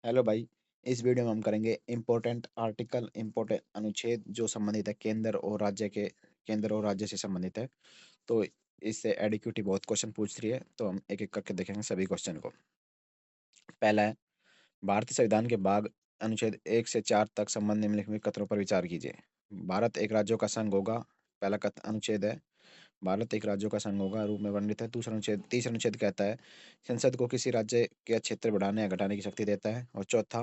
Hello भाई। इस video में हम करेंगे इम्पोर्टेंट आर्टिकल, इम्पोर्टेंट अनुच्छेद जो संबंधित है केंद्र और राज्य से संबंधित है। तो इससे एडिक्यूटी बहुत क्वेश्चन पूछ रही है, तो हम एक एक करके देखेंगे सभी क्वेश्चन को। पहला है, भारतीय संविधान के भाग अनुच्छेद 1 से 4 तक संबंध निम्नलिखित में कथनों पर विचार कीजिए। भारत एक राज्यों का संघ होगा। पहला कथन अनुच्छेद है, भारत एक राज्यों का संघ होगा, रूप में वर्णित है। तीसरा अनुच्छेद कहता है, संसद को किसी राज्य के क्षेत्र बढ़ाने या घटाने की शक्ति देता है। और चौथे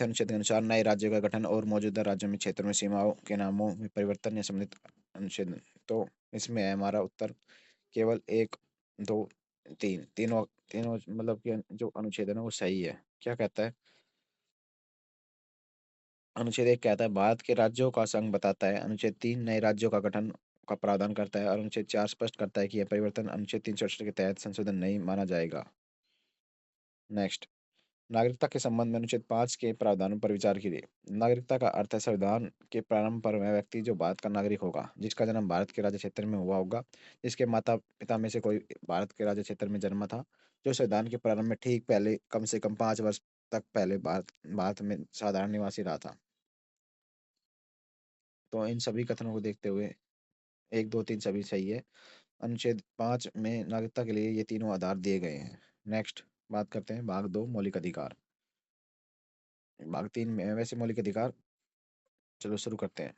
अनुच्छेद के अनुसार नए राज्यों का गठन और मौजूदा राज्यों में क्षेत्रों में सीमाओं के नामों में परिवर्तन या सम्मिलित अनुच्छेद। तो इसमें है हमारा उत्तर केवल एक, दो, तीन, तीनों तीनों मतलब कि जो अनुच्छेद है ना वो सही है। क्या कहता है? अनुच्छेद 1 कहता है भारत के राज्यों का संघ बताता है। अनुच्छेद 3 नए राज्यों का गठन का प्रावधान करता है। और अनुच्छेद 4 स्पष्ट करता है कि यह परिवर्तन अनुच्छेद 368 के तहत संशोधन नहीं माना जाएगा। नेक्स्ट, नागरिकता के संबंध में अनुच्छेद 5 के प्रावधानों पर विचार कीजिए। नागरिकता का अर्थ है संविधान के प्रारंभ पर वह व्यक्ति जो भारत का नागरिक होगा, जिसका जन्म भारत के राज्य क्षेत्र में हुआ होगा, जिसके माता पिता में से कोई भारत के राज्य क्षेत्र में जन्मा था, जो संविधान के प्रारंभ में ठीक पहले कम से कम 5 वर्ष तक पहले भारत भारत में साधारण निवासी रहा था। तो इन सभी कथनों को देखते हुए एक, दो, तीन सभी सही है। अनुच्छेद 5 में नागरिकता के लिए ये तीनों आधार दिए गए हैं। नेक्स्ट, बात करते हैं भाग 2 मौलिक अधिकार। भाग 3 में वैसे मौलिक अधिकार, चलो शुरू करते हैं।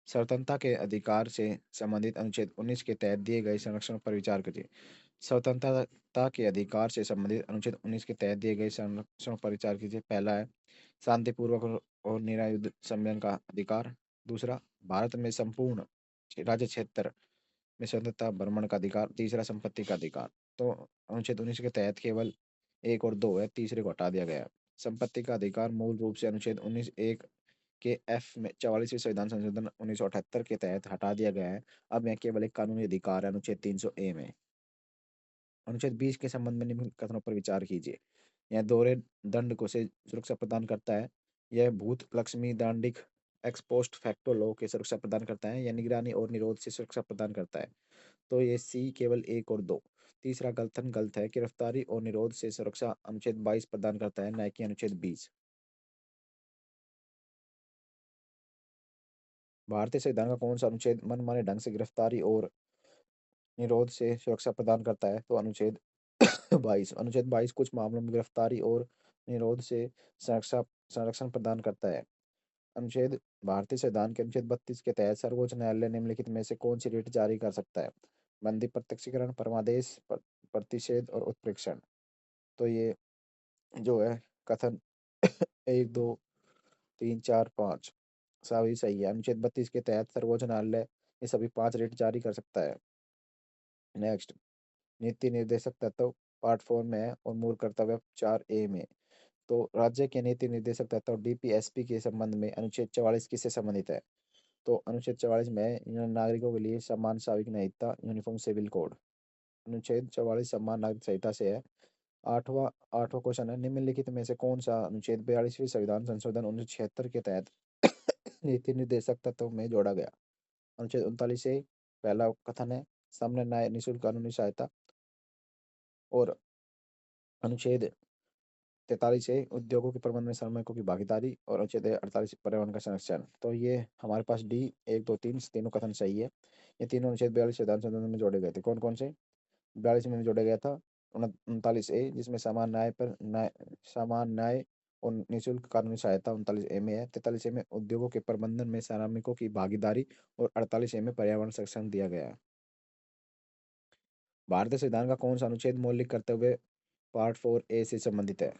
स्वतंत्रता के अधिकार से संबंधित अनुच्छेद 19 के तहत दिए गए संरक्षण पर विचार करिए। स्वतंत्रता के अधिकार से संबंधित अनुच्छेद 19 के तहत दिए गए संरक्षण पर विचार कीजिए। पहला है शांतिपूर्वक और निरायुध सम्मेलन का अधिकार। दूसरा, भारत में संपूर्ण राज्य क्षेत्र में स्वतंत्रता भ्रमण का अधिकार। तीसरा, संपत्ति का अधिकार। तो अनुच्छेद 19 के तहत केवल एक और दो है, तीसरे को हटा दिया गया है। संपत्ति का अधिकार मूल रूप से अनुच्छेद 19(1) के एफ में 44वें संविधान संशोधन 1978 के तहत हटा दिया गया है। अब यह केवल एक कानूनी अधिकार है अनुच्छेद 300(a) में। अनुच्छेद 20 के संबंध में निम्न कथनों पर विचार कीजिए। यह दोहरे दंड को से सुरक्षा प्रदान करता है। यह भूत लक्ष्मी दांडिक एक्सपोस्ट फैक्टो लॉ के सुरक्षा प्रदान करता है। यह निगरानी और निरोध से सुरक्षा प्रदान करता है। तो ये सी केवल एक और दो। तीसरा कथन गलत है। गिरफ्तारी और निरोध से सुरक्षा अनुच्छेद 22 प्रदान करता है, न कि अनुच्छेद 20। भारतीय संविधान का कौन सा अनुच्छेद मनमाने ढंग से गिरफ्तारी और निरोध से सुरक्षा प्रदान करता है? तो अनुच्छेद 22। अनुच्छेद 22 कुछ मामलों में गिरफ्तारी और निरोध से सुरक्षा संरक्षण प्रदान करता है। अनुच्छेद भारतीय संविधान के अनुच्छेद 32 के तहत सर्वोच्च न्यायालय निम्नलिखित में से कौन सी रिट जारी कर सकता है? बंदी प्रत्यक्षीकरण, परमादेश, प्रतिषेध और उत्प्रेक्षण। तो ये जो है कथन एक, दो, तीन, चार, पाँच सभी सही है। अनुच्छेद 32 के तहत सर्वोच्च न्यायालय ये सभी 5 रिट जारी कर सकता है। नेक्स्ट, नीति निर्देशक तत्व पार्ट 4 में है और मूल कर्तव्य 4(a) में। तो राज्य के नीति निर्देशक तत्व डीपीएसपी के संबंध में अनुच्छेद 44 किससे संबंधित है? तो अनुच्छेद 44 में नागरिकों के लिए समान सार्वजनिक न्यायिकता, यूनिफॉर्म सिविल कोड। अनुच्छेद 44 समान नागरिक संहिता से है। आठवां आठवां क्वेश्चन है, निम्नलिखित में से कौन सा अनुच्छेद 42वें संविधान संशोधन 1976 के तहत नीति निर्देशक तत्व में जोड़ा गया? अनुच्छेद 39 से पहला कथन है, सामान्य न्याय निशुल्क कानूनी सहायता। और अनुच्छेद 43 से उद्योगों के प्रबंध में श्रमिकों की भागीदारी। और अनुच्छेद 48 पर्यावरण का संरक्षण। तो ये हमारे पास डी एक, दो, तीन तीनों कथन सही है। ये तीनों अनुच्छेद 42 संविधान संशोधन में जोड़े गए थे। कौन कौन से? 42 में जोड़ा गया था 39(a), जिसमें समान न्याय और निःशुल्क कानूनी सहायता 39(a) में है। 43(a) में उद्योगों के प्रबंधन में श्रमिकों की भागीदारी। और 48(a) में पर्यावरण संरक्षण दिया गया है। भारतीय संविधान का कौन सा अनुच्छेद मौलिक कर्तव्य पार्ट 4(a) से संबंधित है?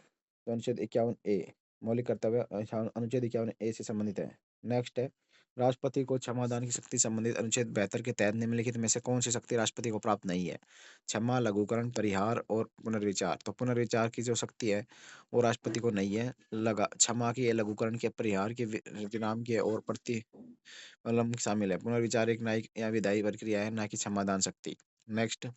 तो अनुच्छेद 51(a) मौलिक कर्तव्य अनुच्छेद 51(a) से संबंधित है। नेक्स्ट है, राष्ट्रपति को क्षमादान की शक्ति संबंधित अनुच्छेद 72 के तहत निम्नलिखित में से कौन सी शक्ति राष्ट्रपति को प्राप्त नहीं है? क्षमा, लघुकरण, परिहार और पुनर्विचार। तो पुनर्विचार की जो शक्ति है वो राष्ट्रपति को नहीं है। लगा क्षमा की, लघुकरण के, परिहार के, विराम के और प्रति मतलब शामिल है। पुनर्विचार एक न्यायिक या विधायी प्रक्रिया है, ना कि क्षमादान शक्ति। नेक्स्ट,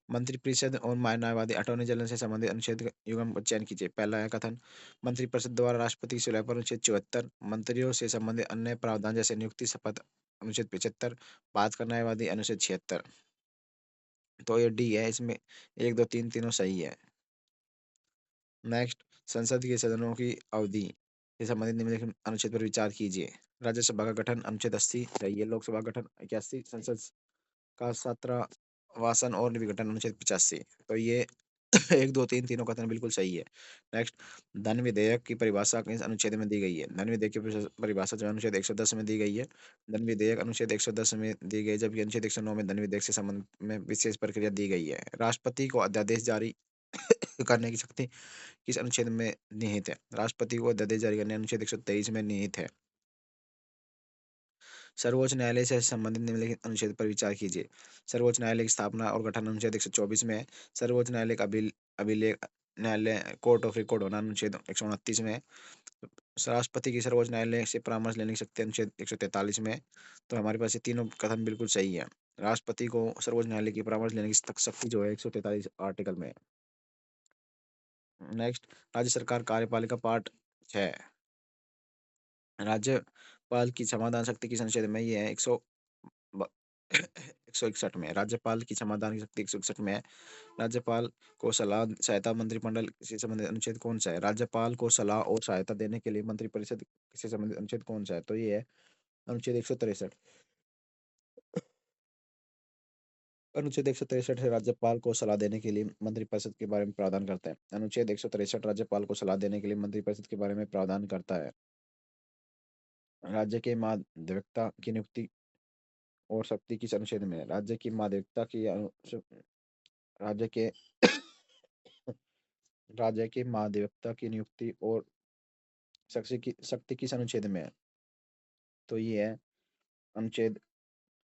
मंत्रिपरिषद और न्यायवादी अटॉर्नी जनरल से संबंधित अनुच्छेद युग्म का चयन कीजिए। पहला है कथन, मंत्रिपरिषद द्वारा राष्ट्रपति की सुलह पर अनुच्छेद 74। मंत्रियों से संबंधित अन्य प्रावधान जैसे नियुक्ति, शपथ अनुच्छेद 75। बात का न्यायवादी अनुच्छेद 76। तो ये डी है, इसमें एक, दो, तीन तीनों सही है। नेक्स्ट, संसद के सदनों की अवधि से संबंधित निम्नलिखित अनुच्छेद पर विचार कीजिए। राज्यसभा का गठन अनुच्छेद 80 सही है। लोकसभा का गठन 81, संसद का 17 वासन और विघटन अनुच्छेद 85। तो ये 1, 2, 3 तीनों कथन बिल्कुल सही है। नेक्स्ट, धन विधेयक की परिभाषा किस अनुच्छेद में दी गई है? धन विधेयक की परिभाषा जो है अनुच्छेद 110 में दी गई है। धन विधेयक अनुच्छेद 110 में दी गई है, जबकि अनुच्छेद 109 में धन विधेयक से संबंध में विशेष प्रक्रिया दी गई है। राष्ट्रपति को अध्यादेश जारी करने की शक्ति किस अनुच्छेद में निहित है? राष्ट्रपति को अध्यादेश जारी करने अनुच्छेद 123 में निहित है। सर्वोच्च न्यायालय से संबंधित निम्नलिखित अनुच्छेद पर विचार कीजिए। सर्वोच्च न्यायालय की स्थापना और गठन अनुच्छेद 124 में है। सर्वोच्च न्यायालय का अभिलेख न्यायालय कोर्ट ऑफ रिकॉर्ड होना अनुच्छेद 129 में है। राष्ट्रपति की सर्वोच्च न्यायालय से परामर्श लेने की शक्ति अनुच्छेद 143 में है। तो हमारे पास ये तीनों कथन बिल्कुल सही है। राष्ट्रपति को सर्वोच्च न्यायालय की परामर्श लेने की शक्ति जो है 143 आर्टिकल में है। नेक्स्ट, राज्य सरकार कार्यपालिका पार्ट 6। राज्यपाल की समाधान शक्ति किस अनुच्छेद में? ये है 161 में। राज्यपाल की समाधान की शक्ति 161 में है। राज्यपाल को सलाह सहायता मंत्रिमंडल से संबंधित अनुच्छेद कौन सा है? राज्यपाल को सलाह और सहायता देने के लिए मंत्रिपरिषद से संबंधित अनुच्छेद कौन सा है? तो ये है अनुच्छेद 163। अनुच्छेद 163 है राज्यपाल को सलाह देने के लिए मंत्रिपरिषद के बारे में प्रावधान करता है। अनुच्छेद 163 राज्यपाल को सलाह देने के लिए मंत्रिपरिषद के बारे में प्रावधान करता है। राज्य के माध्यमिकता की नियुक्ति और शक्ति किस अनुच्छेद में है? राज्य की माध्यमिकता की राज्य के राज्य के महाधिवक्ता की नियुक्ति और शक्ति किस अनुच्छेद में है? तो ये है अनुच्छेद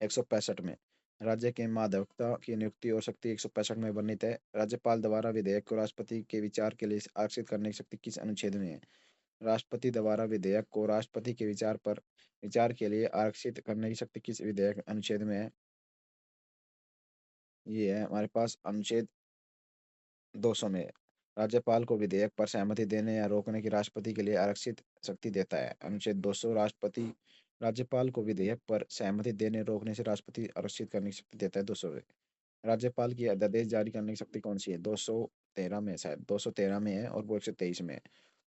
165 में। राज्य के महाधिवक्ता की नियुक्ति और शक्ति 165 में वर्णित है। राज्यपाल द्वारा विधेयक को राष्ट्रपति के विचार के लिए आरक्षित करने की शक्ति किस अनुच्छेद में है? राष्ट्रपति द्वारा विधेयक को राष्ट्रपति के विचार के लिए आरक्षित करने की शक्ति किस विधेयक अनुच्छेद में है? ये है हमारे पास अनुच्छेद 200 में। राज्यपाल को विधेयक पर सहमति देने या रोकने की राष्ट्रपति के लिए आरक्षित शक्ति देता है। अनुच्छेद 200 राष्ट्रपति राज्यपाल को विधेयक पर सहमति देने रोकने से राष्ट्रपति आरक्षित करने की शक्ति देता है। 200 राज्यपाल की अध्यादेश जारी करने की शक्ति कौन सी है? 213 में, शायद 213 में है और वो 123 में है।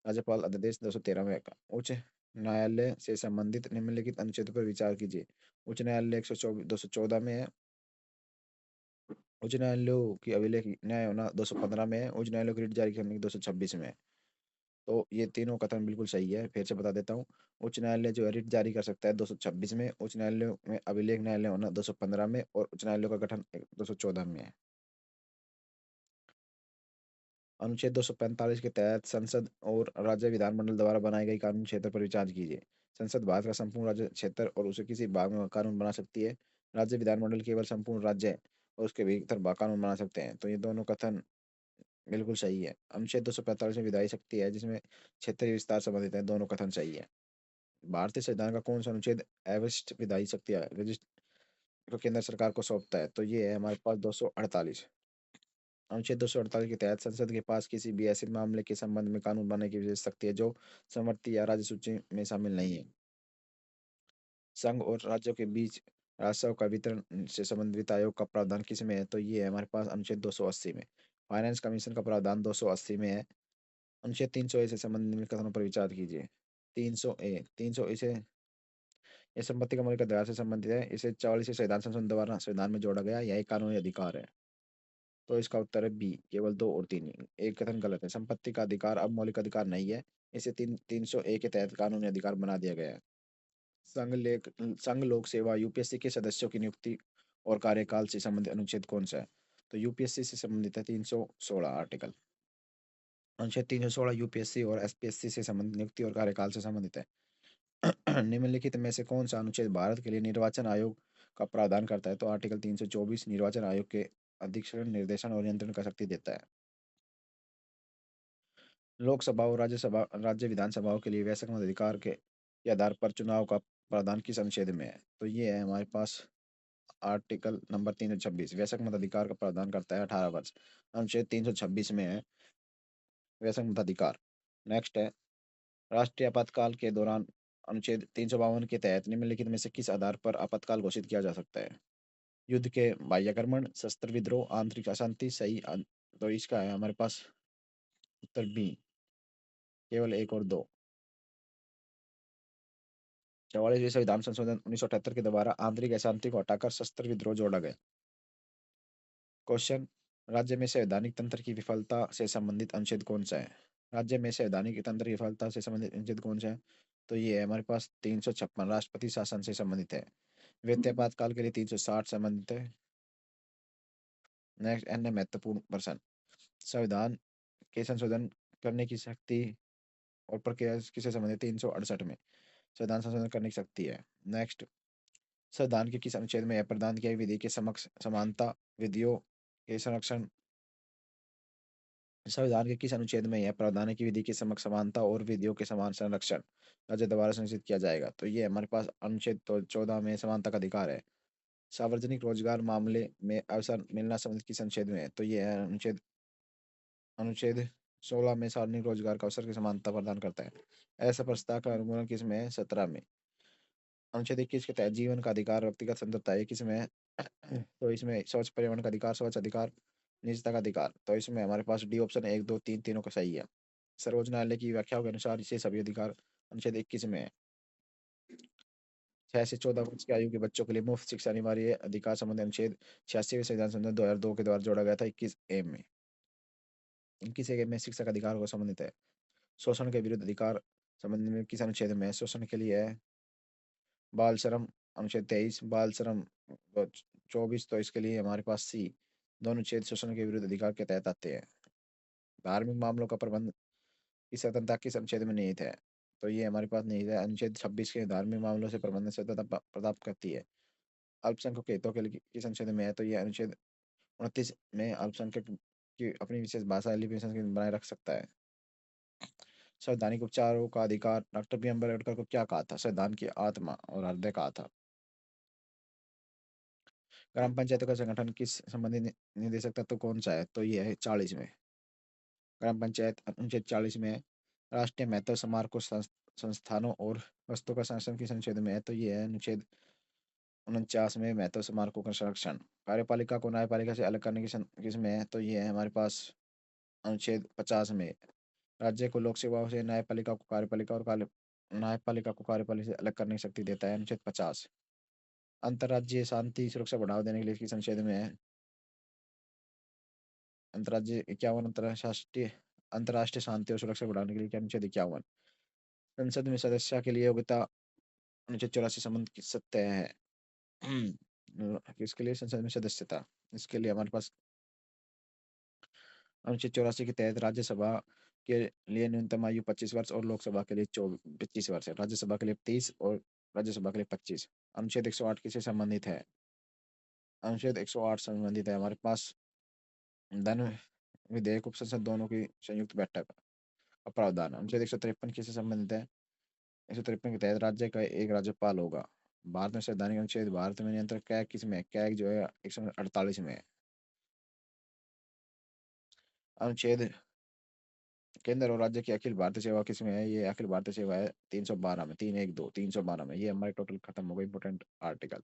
राज्यपाल अध्यादेश 213 में है। उच्च न्यायालय से संबंधित निम्नलिखित अनुच्छेद पर विचार कीजिए। उच्च न्यायालय 124 214 में है। उच्च न्यायालयों की अभिलेख न्याय होना 215 में है। उच्च न्यायालय की रिट जारी करने की 226 में है। तो ये तीनों कथन बिल्कुल सही है। फिर से बता देता हूँ। उच्च न्यायालय जो है रिट जारी कर सकता है 226 में। उच्च न्यायालय में अभिलेख न्यायालय होना 215 में और उच्च न्यायालय का गठन 214 में है। अनुच्छेद 245 के तहत संसद और राज्य विधानमंडल द्वारा बनाए गए कानून क्षेत्र पर विचार कीजिए। संसद भारत का संपूर्ण राज्य क्षेत्र और उसे किसी भाग में कानून बना सकती है। राज्य विधानमंडल केवल संपूर्ण राज्य और उसके भीतर कानून बना सकते हैं। तो ये दोनों कथन बिल्कुल सही है। अनुच्छेद 245 में विधायी शक्ति है जिसमें क्षेत्रीय विस्तार संबंधित है। दोनों कथन सही है। भारतीय संविधान का कौन सा अनुच्छेद अविशिष्ट विधायी शक्ति को केंद्र सरकार को सौंपता है? तो ये है हमारे पास 248। अनुच्छेद 248 के तहत संसद के पास किसी भी ऐसे मामले के संबंध में कानून बनाने की विशेष शक्ति है जो समवर्ती या राज्य सूची में शामिल नहीं है। संघ और राज्यों के बीच राजस्व का वितरण से संबंधित वित्त आयोग का प्रावधान किस में है? तो ये है हमारे पास अनुच्छेद 280 में। फाइनेंस कमीशन का प्रावधान 280 में है। अनुच्छेद 300 ए से संबंधित निम्न कथनों पर विचार कीजिए। 300 ए से ये संपत्ति का मौलिक अधिकार से संबंधित है। इसे 44वें संविधान संशोधन द्वारा संविधान में जोड़ा गया। यह एक कानूनी अधिकार है। तो इसका उत्तर है बी, केवल दो और तीन। एक कथन गलत है। संपत्ति का अधिकार अब मौलिक अधिकार नहीं है। इसे 301 के तहत कानूनी अधिकार बना दिया गया है। संघ लोक सेवा यूपीएससी के सदस्यों की नियुक्ति और कार्यकाल से संबंधित अनुच्छेद कौन सा है? तो यूपीएससी से संबंधित है 316 आर्टिकल। अनुच्छेद 316 यूपीएससी और एसपीएससी से संबंधित नियुक्ति और कार्यकाल से संबंधित है। निम्नलिखित में से कौन सा अनुच्छेद भारत के लिए निर्वाचन आयोग का प्रावधान करता है? तो आर्टिकल 324 निर्वाचन आयोग के अधीक्षण निर्देशन और नियंत्रण का शक्ति देता है। लोकसभा और राज्य विधानसभाओं के लिए वयस्क मताधिकार के आधार पर चुनाव का प्रावधान किस अनुच्छेद में है? तो ये है हमारे पास आर्टिकल नंबर 326। वयस्क मताधिकार का प्रावधान करता है 18 वर्ष। अनुच्छेद 326 में है वयस्क मताधिकार। नेक्स्ट है राष्ट्रीय आपातकाल के दौरान अनुच्छेद 352 के तहत निम्नलिखित में से किस आधार पर आपातकाल घोषित किया जा सकता है? युद्ध के बाह्य आक्रमण, शस्त्र विद्रोह, आंतरिक अशांति। सही तो इसका है हमारे पास उत्तर बी केवल एक और दो। 44वें संविधान संशोधन 1978 के द्वारा आंतरिक अशांति को हटाकर सशस्त्र विद्रोह जोड़ा गया। क्वेश्चन, राज्य में संवैधानिक तंत्र की विफलता से संबंधित अनुच्छेद कौन सा है? राज्य में संवैधानिक तंत्र की विफलता से संबंधित अनुच्छेद कौन सा है? तो ये है हमारे पास 356 राष्ट्रपति शासन से संबंधित है। वित्तीय आपातकाल के लिए 360 संबंधित है। नेक्स्ट, अन्य महत्वपूर्ण प्रश्न, संविधान के संशोधन करने की शक्ति और प्रक्रिया किससे संबंधित है? 368 में संविधान संशोधन करने की शक्ति है। नेक्स्ट, संविधान के किस अनुच्छेद में यह प्रदान किया विधि के समक्ष समानता विधियों के संरक्षण? संविधान के किस अनुच्छेद में यह प्रावधान है कि विधि की समक्ष समानता और विधियों के समान संरक्षण राज्य द्वारा सुनिश्चित किया जाएगा? तो ये हमारे पास अनुच्छेद तो 14 में समानता का अधिकार है। सार्वजनिक रोजगार मामले में अवसर मिलना संबंधित किस अनुच्छेद में है? तो ये है अनुच्छेद अनुच्छेद 16 में सार्वजनिक रोजगार का अवसर की समानता प्रदान करता है। ऐसा प्रस्ताव का अनुमोदन किस में है? 17 में। अनुच्छेद 21 के तहत जीवन का अधिकार व्यक्तिगत स्वतंत्रता है, किस में है? तो इसमें स्वच्छ पर्यावरण का अधिकार, स्वच्छ अधिकार, निजता का अधिकार। तो इसमें हमारे पास डी ऑप्शन 1 2 3 तीनों का सही है। सर्वोच्च न्यायालय की व्याख्याओं के अनुसार इसे सभी अधिकार अनुच्छेद 21 में है। 6 से 14 वर्ष की आयु के बच्चों के लिए मुफ्त शिक्षा अनिवार्य है, अधिकार संबंधी अनुच्छेद 86वें संविधान संशोधन 2002 के द्वारा जोड़ा गया था 21 ए में। 21 ए में शिक्षा का अधिकार को संबंधित है। शोषण के विरुद्ध अधिकार संबंधी में किस अनुच्छेद में है? शोषण के लिए है बाल श्रम अनुच्छेद 23, बाल श्रम 24। तो इसके लिए हमारे पास सी दोनों अनुच्छेद शोषण के विरुद्ध अधिकार के तहत आते हैं। धार्मिक मामलों का प्रबंध की स्वतंत्रता किस अनुच्छेद में निहित है? तो ये हमारे पास निहित है अनुच्छेद 26 के धार्मिक मामलों से प्रबंधन स्वतंत्रता प्राप्त करती है। अल्पसंख्यक के हितों के लिए किस अनुच्छेद में है? तो ये अनुच्छेद 29 में अल्पसंख्यक की अपनी विशेष भाषा लिपि संस्कृति बनाए रख सकता है। संवैधानिक उपचारों का अधिकार डॉक्टर बी अम्बेडकर को क्या कहा था? संविधान की आत्मा और हृदय कहा था। ग्राम पंचायतों का संगठन किस संबंधी निदेशक तत्व कौन सा है? तो ये है 40 में। ग्राम पंचायत अनुच्छेद 40 में है। राष्ट्रीय महत्व समारोह को संस्थानों और वस्तुओं का संरक्षण किस अनुच्छेद में है? तो ये है अनुच्छेद 49 में, महत्व समारोह का संरक्षण। कार्यपालिका को न्यायपालिका से अलग करने की किस में है? तो ये है हमारे पास अनुच्छेद 50 में। राज्य को लोक सेवा से न्यायपालिका को कार्यपालिका और न्यायपालिका को कार्यपालिका से अलग करने की शक्ति देता है, अनुच्छेद 50। अंतर्राज्यीय शांति सुरक्षा बढ़ावा देने के लिए किस अनुच्छेद में है? अंतर्राज्यीय 51। अंतर्राष्ट्रीय अंतर्राष्ट्रीय शांति और सुरक्षा बढ़ाने के लिए क्या? अनुच्छेद 51। संसद में सदस्य के लिए योग्यता अनुच्छेद 84 संबंध की सत्य है। किसके लिए संसद में सदस्यता? इसके लिए हमारे पास अनुच्छेद 84 के तहत राज्यसभा के लिए न्यूनतम आयु 25 वर्ष और लोकसभा के लिए 25 वर्ष है। राज्यसभा के लिए 30 और राज्यसभा के लिए 25। अनुच्छेद 108 किससे संबंधित है? अनुच्छेद 108 संबंधित है हमारे पास धन विधेयक उपसंसद दोनों की संयुक्त बैठक का प्रावधान। अनुच्छेद 153 किससे संबंधित है? 153 के तहत राज्य का एक राज्यपाल होगा। भारत में संवैधानिक अनुच्छेद भारत में नियंत्रण कैग किस में है? कैग जो है 148 में है। अनुच्छेद केंद्र और राज्य की अखिल भारतीय सेवा किसमें है? ये अखिल भारतीय सेवा है 312 में, 312 312 में। ये हमारे टोटल खत्म हो गई इंपोर्टेंट आर्टिकल।